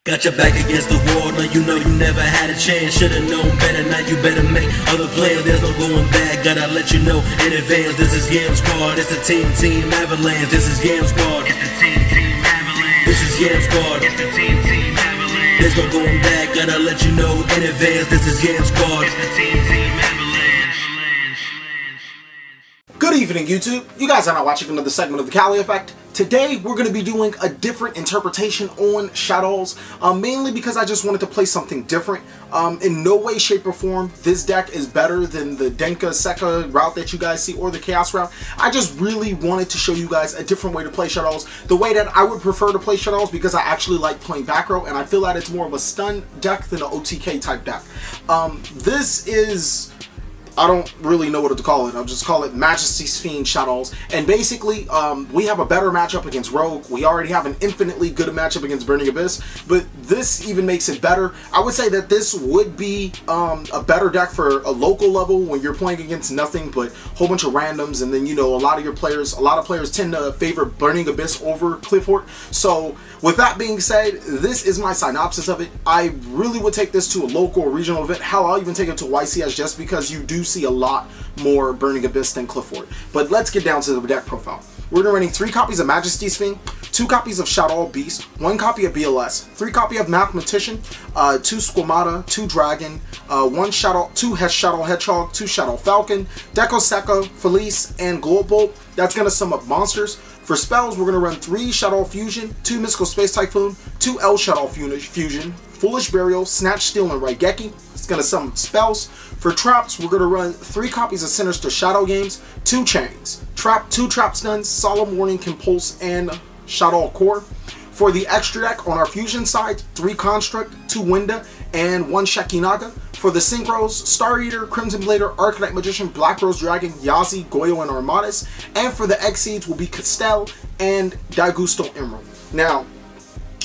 Got your back against the wall, no you know you never had a chance. Should've known better, now you better make other plans. There's no going back, gotta let you know in advance. This is Yam Squad, it's the TeamAvalanche. This is Yam Squad, it's the TeamAvalanche. This is Yam Squad, it's the TeamAvalanche. There's no going back, gotta let you know in advance. This is Yam Squad, it's the TeamAvalanche. Good evening, YouTube. You guys are now watching another segment of TheCaliEffect. Today, we're going to be doing a different interpretation on Shaddolls, mainly because I just wanted to play something different. In no way, shape, or form, this deck is better than the Denka Sekka route that you guys see, or the Chaos route. I just really wanted to show you guys a different way to play Shaddolls, the way that I would prefer to play Shaddolls, because I actually like playing back row, and I feel that it's more of a stun deck than an OTK type deck. This is... I don't really know what to call it. I'll just call it Majesty's Fiend Shaddolls. And basically, we have a better matchup against Rogue. We already have an infinitely good matchup against Burning Abyss, but this even makes it better. I would say that this would be a better deck for a local level when you're playing against nothing but a whole bunch of randoms, and then, you know, a lot of players tend to favor Burning Abyss over Clifford. So with that being said, this is my synopsis of it. I really would take this to a local or regional event. Hell, I'll even take it to YCS, just because you do see a lot more Burning Abyss than Clifford. But let's get down to the deck profile. We're going to be running 3 copies of Majesty's Fiend, 2 copies of Shaddoll Beast, 1 copy of BLS, 3 copy of Mathematician, 2 Squamata, 2 Dragon, 2 Shaddoll Hedgehog, 2 Shaddoll Falcon, Deco Sekka, Felice, and Global. That's going to sum up monsters. For spells, we're going to run 3 Shaddoll Fusion, 2 Mystical Space Typhoon, 2 L Shaddoll Fusion, Foolish Burial, Snatch Steal, and Raigeki. It's going to sum up spells. For traps, we're going to run 3 copies of Sinister Shadow Games, 2 Chains, 2 Trap Stuns, Solemn Warning, Compulse, and Shaddoll Core. For the extra deck, on our Fusion side, 3 Construct, 2 Winda, and 1 Shekinaga. For the Synchros, Star Eater, Crimson Blader, Arcanite Magician, Black Rose Dragon, Yazi, Goyo, and Armadas. And for the Exceeds will be Castel and Daigusto Emerald. Now,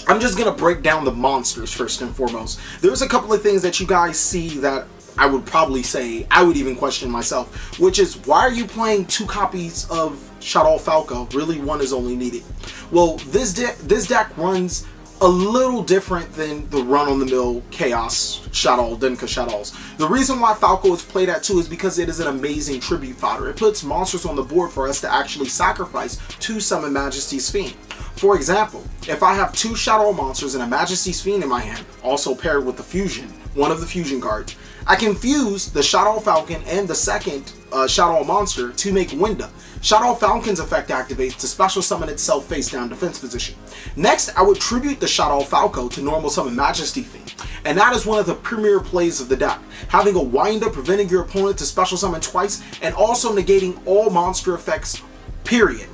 I'm just going to break down the monsters first and foremost. There's a couple of things that you guys see that I would probably say, I would even question myself, which is, why are you playing 2 copies of Shaddoll Falco? Really, 1 is only needed. Well, this deck runs a little different than the run-on-the-mill Chaos Shaddoll, Denka Shaddolls. The reason why Falco is played at 2 is because it is an amazing tribute fodder. It puts monsters on the board for us to actually sacrifice to summon Majesty's Fiend. For example, if I have 2 Shaddoll monsters and a Majesty's Fiend in my hand, also paired with the Fusion, one of the Fusion cards, I can fuse the Shaddoll Falcon and the second Shaddoll monster to make Winda. Shaddoll Falcon's effect activates to special summon itself face down defense position. Next, I would tribute the Shaddoll Falco to normal summon Majesty Fiend, and that is one of the premier plays of the deck, having a Winda preventing your opponent to special summon twice and also negating all monster effects, period.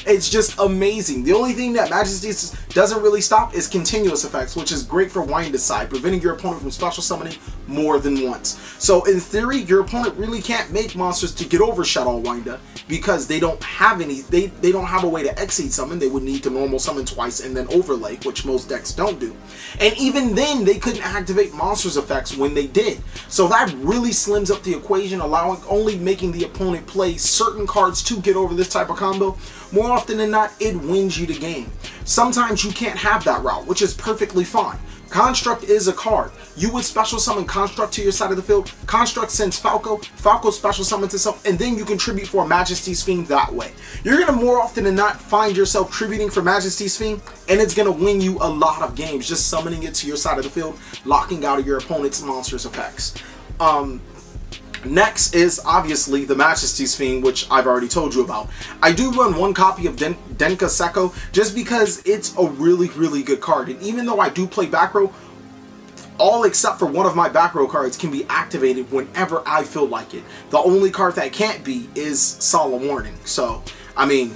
It's just amazing. The only thing that Majesty doesn't really stop is continuous effects, which is great for Winda's side, preventing your opponent from special summoning more than once. So in theory, your opponent really can't make monsters to get over Shaddoll Winda, because they don't have any, they don't have a way to exceed summon. They would need to normal summon twice and then overlay, which most decks don't do. And even then, they couldn't activate monsters effects when they did. So that really slims up the equation, allowing only making the opponent play certain cards to get over this type of combo. More often than not, it wins you the game. Sometimes you can't have that route, which is perfectly fine. Construct is a card. You would special summon Construct to your side of the field. Construct sends Falco. Falco special summons itself, and then you can tribute for Majesty's Fiend that way. You're going to more often than not find yourself tributing for Majesty's Fiend, and it's going to win you a lot of games, just summoning it to your side of the field, locking out of your opponent's monster's effects. Next is obviously the Majesty's Fiend, which I've already told you about. I do run 1 copy of Denka Sekka just because it's a really, really good card. And even though I do play back row, all except for one of my back row cards can be activated whenever I feel like it. The only card that can't be is Solemn Warning. So, I mean,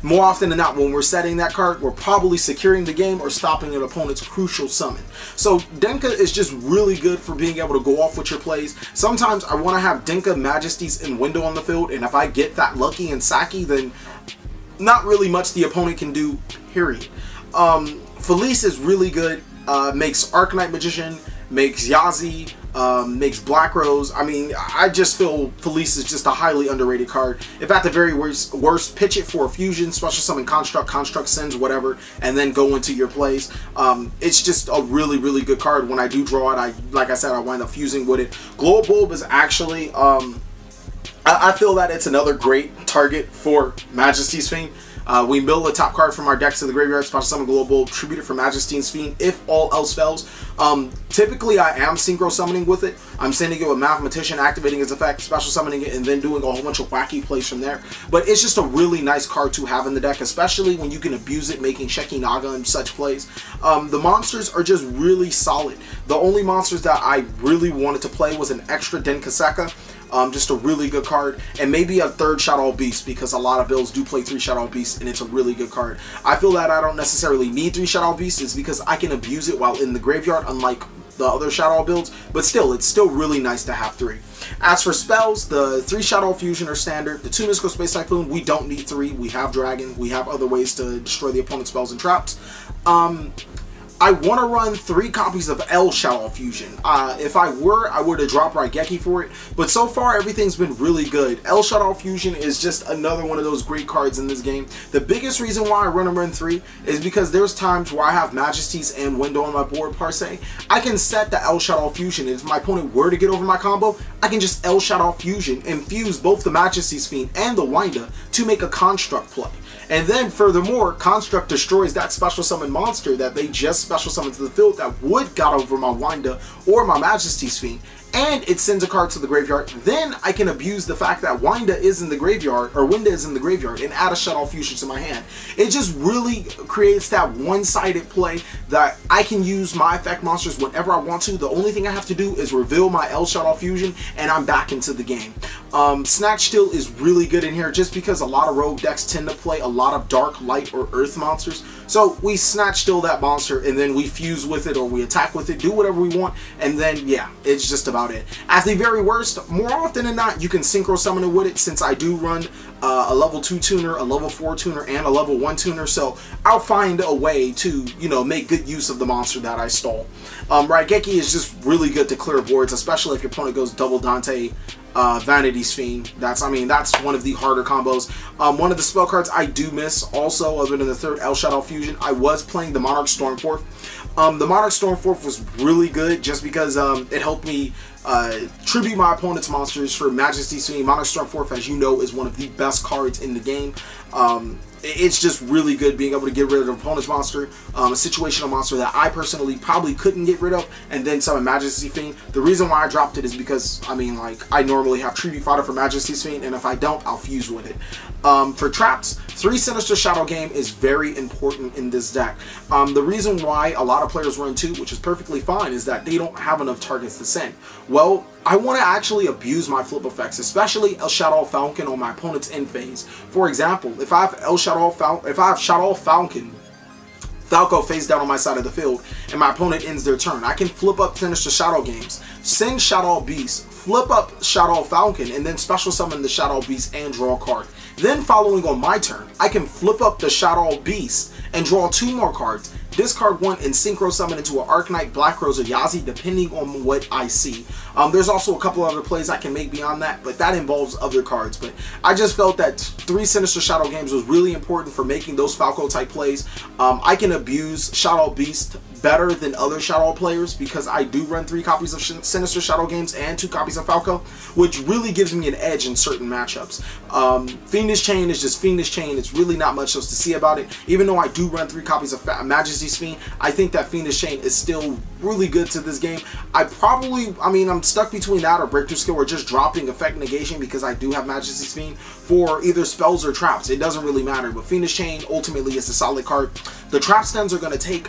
more often than not, when we're setting that card, we're probably securing the game or stopping an opponent's crucial summon. So Denka is just really good for being able to go off with your plays. Sometimes I want to have Denka, Majesties, and Window on the field, and if I get that lucky and Saki, then not really much the opponent can do, period. Felice is really good. Makes Arcanite Magician, makes Yazi, makes Black Rose. I mean, I just feel Felice is just a highly underrated card. If at the very worst, pitch it for a fusion, special summon construct sends whatever, and then go into your plays. It's just a really, really good card. When I do draw it, like I said, I wind up fusing with it. Glow Bulb is actually, I feel that it's another great target for Majesty's Fiend. We mill the top card from our decks to the graveyard, special summon Global, tribute it for Majesty's Fiend if all else fails. Typically, I am synchro summoning with it. I'm sending it with Mathematician, activating its effect, special summoning it, and then doing a whole bunch of wacky plays from there. But it's just a really nice card to have in the deck, especially when you can abuse it, making Sheki Naga and such plays. The monsters are just really solid. The only monsters that I really wanted to play was an extra Denkaseka. Just a really good card, and maybe a third Shaddoll Beast, because a lot of builds do play 3 Shaddoll Beasts, and it's a really good card. I feel that I don't necessarily need 3 Shaddoll Beasts, is because I can abuse it while in the graveyard, unlike the other Shaddoll builds, but still, it's still really nice to have 3. As for spells, the 3 Shaddoll Fusion are standard. The 2 Mystical Space Typhoon, we don't need 3. We have Dragon. We have other ways to destroy the opponent's spells and traps. I want to run 3 copies of L Shaddoll Fusion. If I were to drop Raigeki for it, but so far everything's been really good. L Shaddoll Fusion is just another one of those great cards in this game. The biggest reason why I run 3 is because there's times where I have Majesties and Window on my board per se. I can set the L Shaddoll Fusion, and if my opponent were to get over my combo, I can just L Shaddoll Fusion and fuse both the Majesty's Fiend and the Winder to make a construct play. And then, furthermore, Construct destroys that special summon monster that they just special summoned to the field that would got over my Winder or my Majesty's Fiend, and it sends a card to the graveyard. Then I can abuse the fact that Winder is in the graveyard, or Winder is in the graveyard, and add a Shaddoll Fusion to my hand. It just really creates that one-sided play that I can use my effect monsters whenever I want to. The only thing I have to do is reveal my L Shaddoll Fusion, and I'm back into the game. Snatch Steal is really good in here just because a lot of rogue decks tend to play a lot of dark, light, or earth monsters. So we Snatch Steal that monster, and then we fuse with it, or we attack with it, do whatever we want, and then, yeah, it's just about it. At the very worst, more often than not, you can synchro summon it with it, since I do run a level 2 tuner, a level 4 tuner, and a level 1 tuner, so I'll find a way to, you know, make good use of the monster that I stole. Raigeki is just really good to clear boards, especially if your opponent goes double Dante, Vanity's Fiend. That's one of the harder combos. One of the spell cards I do miss also, other than the 3rd L Shaddoll Fusion, I was playing the Monarch Stormforth. The Monarch Stormforth was really good just because it helped me tribute my opponent's monsters for Majesty's Fiend. Monarch Stormforth, as you know, is one of the best cards in the game. It's just really good being able to get rid of an opponent's monster, a situational monster that I personally probably couldn't get rid of, and then summon Majesty's Fiend. The reason why I dropped it is because, I mean, like, I normally have Tribute Fodder for Majesty's Fiend, and if I don't, I'll fuse with it. For traps, 3 Sinister Shadow Game is very important in this deck. The reason why a lot of players run 2, which is perfectly fine, is that they don't have enough targets to send. Well, I want to actually abuse my flip effects, especially El Shaddoll Falcon on my opponent's end phase. For example, if I have Shaddoll Falcon, Falco face down on my side of the field, and my opponent ends their turn, I can flip up Sinister Shadow Games, send Shaddoll Beast, flip up Shaddoll Falcon, and then special summon the Shaddoll Beast and draw a card. Then following on my turn, I can flip up the Shaddoll Beast and draw 2 more cards, discard 1 and synchro summon into an Arcanite, Black Rose, or Yazi, depending on what I see. There's also a couple other plays I can make beyond that, but that involves other cards. But I just felt that 3 Sinister Shadow Games was really important for making those Falco type plays. I can abuse Shaddoll Beast better than other Shaddoll players because I do run 3 copies of Sinister Shadow Games and 2 copies of Falco, which really gives me an edge in certain matchups. Fiendish Chain is just Fiendish Chain. It's really not much else to see about it. Even though I do run 3 copies of Majesty's Fiend, I think that Fiendish Chain is still really good to this game. I'm stuck between that or Breakthrough Skill or just dropping Effect Negation because I do have Majesty's Fiend for either spells or traps. It doesn't really matter, but Fiendish Chain ultimately is a solid card. The trap stems are going to take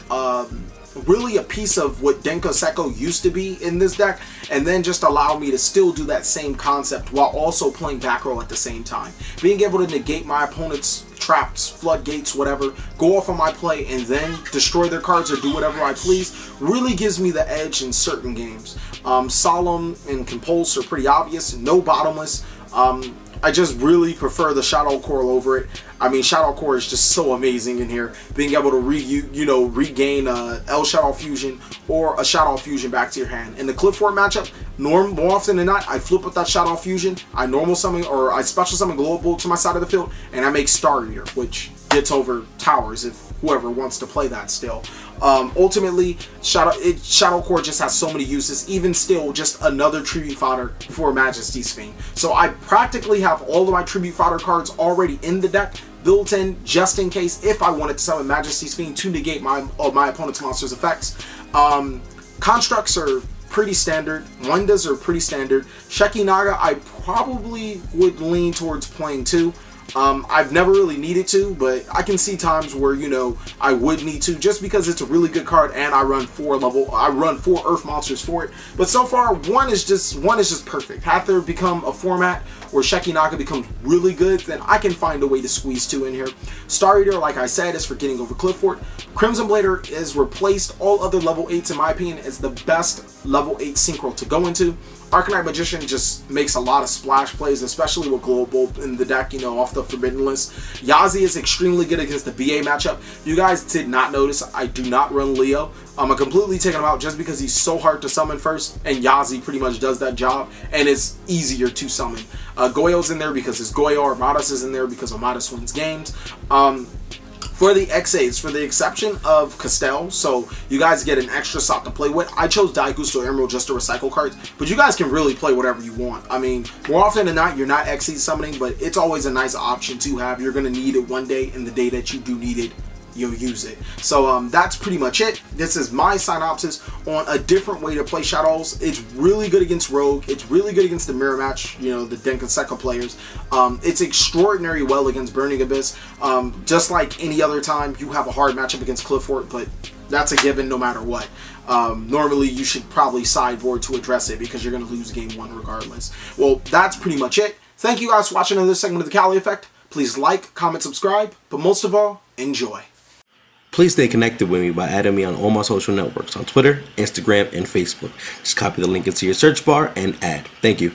really a piece of what Denko Seko used to be in this deck, and then just allow me to still do that same concept while also playing back row at the same time. Being able to negate my opponent's traps, floodgates, whatever, go off on my play, and then destroy their cards or do whatever I please, really gives me the edge in certain games. Solemn and Compulse are pretty obvious. No Bottomless. I just really prefer the Shaddoll core over it. I mean, Shaddoll core is just so amazing in here. Being able to regain L Shaddoll fusion or a Shaddoll fusion back to your hand. In the Clifford matchup, more often than not, I flip with that Shaddoll fusion. I normal summon or I special summon Global to my side of the field, and I make Star Eater, which gets over towers if whoever wants to play that still. Ultimately, Shaddoll core just has so many uses. Even still, just another tribute fodder for Majesty's Fiend. So I practically have all of my tribute fodder cards already in the deck, built in just in case if I wanted to summon Majesty's Fiend to negate my opponent's monster's effects. Constructs are pretty standard. Wonders are pretty standard. Sheki Naga, I probably would lean towards playing too. I've never really needed to, but I can see times where, you know, I would need to, just because it's a really good card and I run 4 Earth monsters for it. But so far, one is just perfect. Have there become a format where Sheki Naga becomes really good, then I can find a way to squeeze 2 in here. Star Eater, like I said, is for getting over Clifford. Crimson Blader is replaced all other level 8s, in my opinion, is the best level 8 synchro to go into. Arcanite Magician just makes a lot of splash plays, especially with Global in the deck, you know, off the Forbidden list. Yazi is extremely good against the BA matchup. You guys did not notice, I do not run Leo. I'm completely taking him out just because he's so hard to summon first, and Yazi pretty much does that job, and it's easier to summon. Goyo's in there because it's Goyo, Armadas is in there because Armadas wins games. For the XAs, for the exception of Castell, so you guys get an extra slot to play with. I chose Daigusto Emerald just to recycle cards, but you guys can really play whatever you want. I mean, more often than not, you're not XA summoning, but it's always a nice option to have. You're going to need it one day, and the day that you do need it, you'll use it. So that's pretty much it. This is my synopsis on a different way to play Shaddolls. It's really good against Rogue. It's really good against the Mirror Match, you know, the Denkenseka players. It's extraordinary well against Burning Abyss. Just like any other time, you have a hard matchup against Clifford, but that's a given no matter what. Normally, you should probably sideboard to address it because you're going to lose game 1 regardless. Well, that's pretty much it. Thank you guys for watching another segment of the TheCaliEffect. Please like, comment, subscribe, but most of all, enjoy. Please stay connected with me by adding me on all my social networks on Twitter, Instagram, and Facebook. Just copy the link into your search bar and add. Thank you.